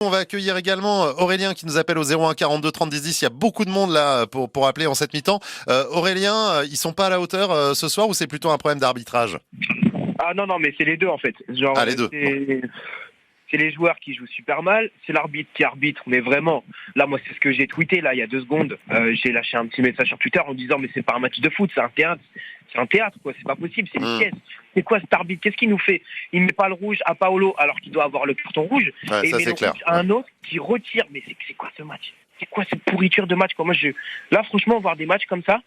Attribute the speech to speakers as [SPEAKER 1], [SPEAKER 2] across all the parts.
[SPEAKER 1] On va accueillir également Aurélien qui nous appelle au 01 42 30 10 10. Il y a beaucoup de monde là pour appeler en cette mi-temps. Aurélien, ils sont pas à la hauteur ce soir ou c'est plutôt un problème d'arbitrage?
[SPEAKER 2] Ah non, non, mais c'est les deux en fait. Genre,
[SPEAKER 1] Ah, les deux.
[SPEAKER 2] c'est les joueurs qui jouent super mal, c'est l'arbitre qui arbitre, mais vraiment, là, moi, c'est ce que j'ai tweeté, là, il y a 2 secondes. J'ai lâché un petit message sur Twitter en disant, mais c'est pas un match de foot, c'est un théâtre. C'est un théâtre, quoi, c'est pas possible, c'est une pièce. C'est quoi cet arbitre? Qu'est-ce qu'il nous fait? Il met pas le rouge à Paolo alors qu'il doit avoir le carton rouge.
[SPEAKER 1] Ouais,
[SPEAKER 2] Et
[SPEAKER 1] ça
[SPEAKER 2] il met
[SPEAKER 1] c'est
[SPEAKER 2] le
[SPEAKER 1] clair.
[SPEAKER 2] rouge à un autre qui retire. Mais c'est quoi ce match? C'est quoi cette pourriture de match, quoi? Là, franchement, voir des matchs comme ça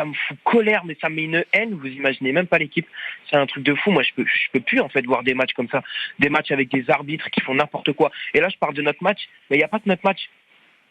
[SPEAKER 2] me fout colère, mais ça me met une haine. Vous imaginez même pas l'équipe. C'est un truc de fou. Moi, je peux plus, en fait, voir des matchs comme ça. Des matchs avec des arbitres qui font n'importe quoi. Et là, je parle de notre match, mais il n'y a pas que notre match.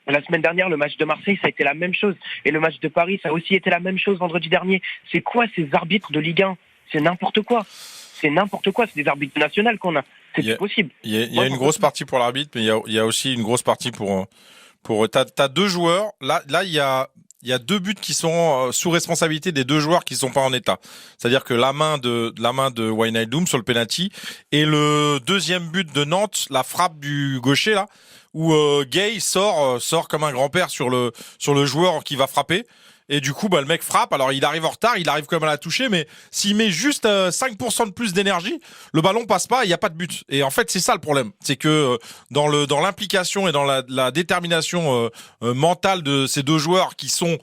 [SPEAKER 2] La semaine dernière, le match de Marseille, ça a été la même chose. Et le match de Paris, ça a aussi été la même chose vendredi dernier. C'est quoi ces arbitres de Ligue 1? C'est n'importe quoi. C'est n'importe quoi. C'est des arbitres nationaux qu'on a. C'est plus possible.
[SPEAKER 3] Il y a une grosse partie pour l'arbitre, mais il y a aussi une grosse partie pour t'as deux joueurs. Là, il y a 2 buts qui sont sous responsabilité des 2 joueurs qui sont pas en état. C'est-à-dire que la main de Wijnaldum sur le penalty et le deuxième but de Nantes, la frappe du gaucher là, où Gay sort comme un grand-père sur le joueur qui va frapper. Et du coup, le mec frappe. Alors, il arrive en retard, il arrive quand même à la toucher, mais s'il met juste 5% de plus d'énergie, le ballon passe pas, il y a pas de but. Et en fait, c'est ça le problème, c'est que dans l'implication et dans la détermination mentale de ces 2 joueurs qui sont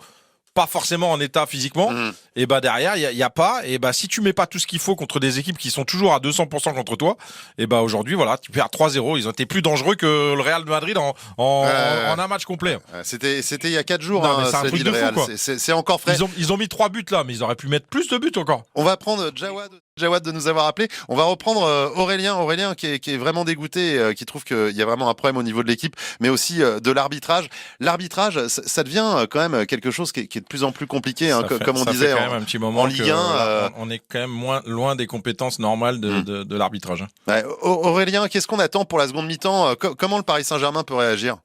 [SPEAKER 3] pas forcément en état physiquement, et derrière il y a pas, et si tu mets pas tout ce qu'il faut contre des équipes qui sont toujours à 200% contre toi, et aujourd'hui voilà, tu perds 3-0, ils ont été plus dangereux que le Real de Madrid en un match complet.
[SPEAKER 1] C'était il y a 4 jours.
[SPEAKER 3] Non, mais c'est un truc de fou, quoi.
[SPEAKER 1] C'est encore frais.
[SPEAKER 3] Ils ont mis 3 buts là, mais ils auraient pu mettre plus de buts encore.
[SPEAKER 1] On va prendre Jawad de nous avoir appelé. On va reprendre Aurélien qui est vraiment dégoûté, qui trouve qu'il y a vraiment un problème au niveau de l'équipe, mais aussi de l'arbitrage. L'arbitrage, ça devient quand même quelque chose qui est de plus en plus compliqué, hein, comme on disait
[SPEAKER 3] quand même un petit moment
[SPEAKER 1] en Ligue 1.
[SPEAKER 3] On est quand même moins loin des compétences normales de l'arbitrage.
[SPEAKER 1] Ouais. Aurélien, qu'est-ce qu'on attend pour la seconde mi-temps? Comment le Paris Saint-Germain peut réagir?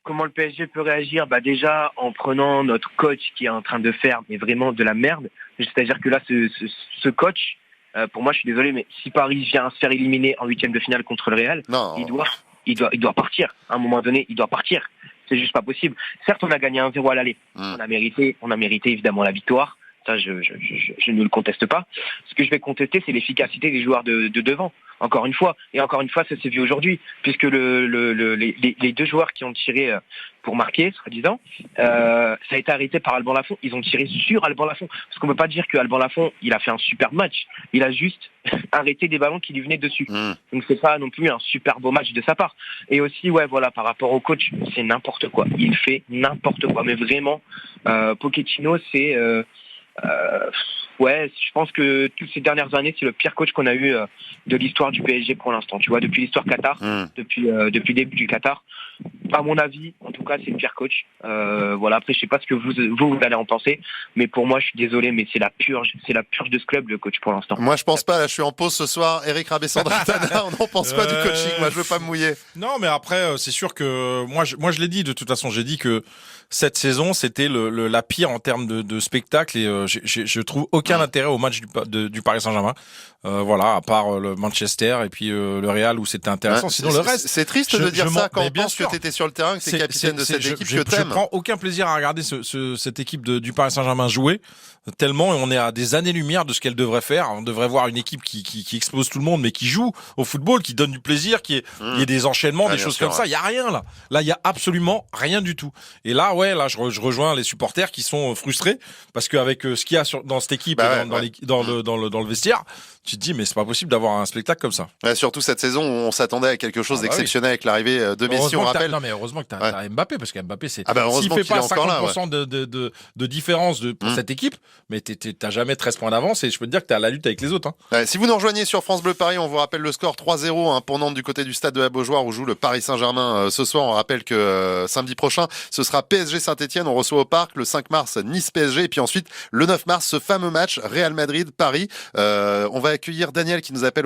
[SPEAKER 2] Comment le PSG peut réagir? Déjà, en prenant notre coach qui est en train de faire, mais vraiment de la merde. C'est-à-dire que là, ce coach, pour moi, je suis désolé, mais si Paris vient se faire éliminer en 8e de finale contre le Real, il doit partir. À un moment donné, il doit partir. C'est juste pas possible. Certes, on a gagné 1-0 à l'aller. On a mérité évidemment la victoire. Ça, je ne le conteste pas. Ce que je vais contester, c'est l'efficacité des joueurs de devant. Encore une fois, ça s'est vu aujourd'hui, puisque les 2 joueurs qui ont tiré pour marquer, soi-disant, ça a été arrêté par Alban Lafont. Ils ont tiré sur Alban Lafont, parce qu'on ne peut pas dire que Alban Lafont, il a fait un super match. Il a juste arrêté des ballons qui lui venaient dessus. Donc c'est pas non plus un super beau match de sa part. Et aussi, par rapport au coach, c'est n'importe quoi. Il fait n'importe quoi, mais vraiment, Pochettino, c'est je pense que toutes ces dernières années, c'est le pire coach qu'on a eu de l'histoire du PSG pour l'instant. Tu vois, depuis l'histoire Qatar, depuis le début du Qatar. À mon avis, en tout cas, c'est le pire coach. Après, je sais pas ce que vous allez en penser, mais pour moi, je suis désolé, mais c'est la purge de ce club, le coach pour l'instant.
[SPEAKER 1] Moi, je pense pas. Là, je suis en pause ce soir. Eric Rabessandratana, on n'en pense pas du coaching. Moi, je veux pas me mouiller.
[SPEAKER 3] Non, mais après, c'est sûr que moi, je l'ai dit. De toute façon, j'ai dit que cette saison, c'était la pire en termes de spectacle, et je trouve aucun intérêt au match du Paris Saint-Germain. À part le Manchester et puis le Real où c'était intéressant. Sinon, le reste,
[SPEAKER 1] c'est triste de dire ça quand on pense que t'étais sur le terrain, que t'es capitaine de cette équipe que t'aimes.
[SPEAKER 3] Je prends aucun plaisir à regarder cette équipe du Paris Saint-Germain jouer, tellement on est à des années-lumière de ce qu'elle devrait faire. On devrait voir une équipe qui expose tout le monde, mais qui joue au football, qui donne du plaisir, il y ait des enchaînements, des choses comme ça. Il y a rien là. Là, il y a absolument rien du tout. Et là, je rejoins les supporters qui sont frustrés parce qu'avec ce qu'il y a dans cette équipe, dans le vestiaire, tu te dis mais c'est pas possible d'avoir un spectacle comme ça.
[SPEAKER 1] Surtout cette saison où on s'attendait à quelque chose d'exceptionnel avec l'arrivée de Messi, on rappelle.
[SPEAKER 3] Non mais heureusement que t'as Mbappé, parce qu'Mbappé c'est
[SPEAKER 1] s'il
[SPEAKER 3] fait pas
[SPEAKER 1] 50%
[SPEAKER 3] de différence pour cette équipe, mais t'as jamais 13 points d'avance, et je peux te dire que t'es à la lutte avec les autres.
[SPEAKER 1] Si vous nous rejoignez sur France Bleu Paris, on vous rappelle le score 3-0 pour Nantes du côté du stade de la Beaujoire où joue le Paris Saint-Germain ce soir. On rappelle que samedi prochain, ce sera PSG Saint-Etienne, on reçoit au Parc. Le 5 mars, Nice PSG, et puis ensuite le 9 mars, ce fameux match Real Madrid-Paris. On va accueillir Daniel qui nous appelle au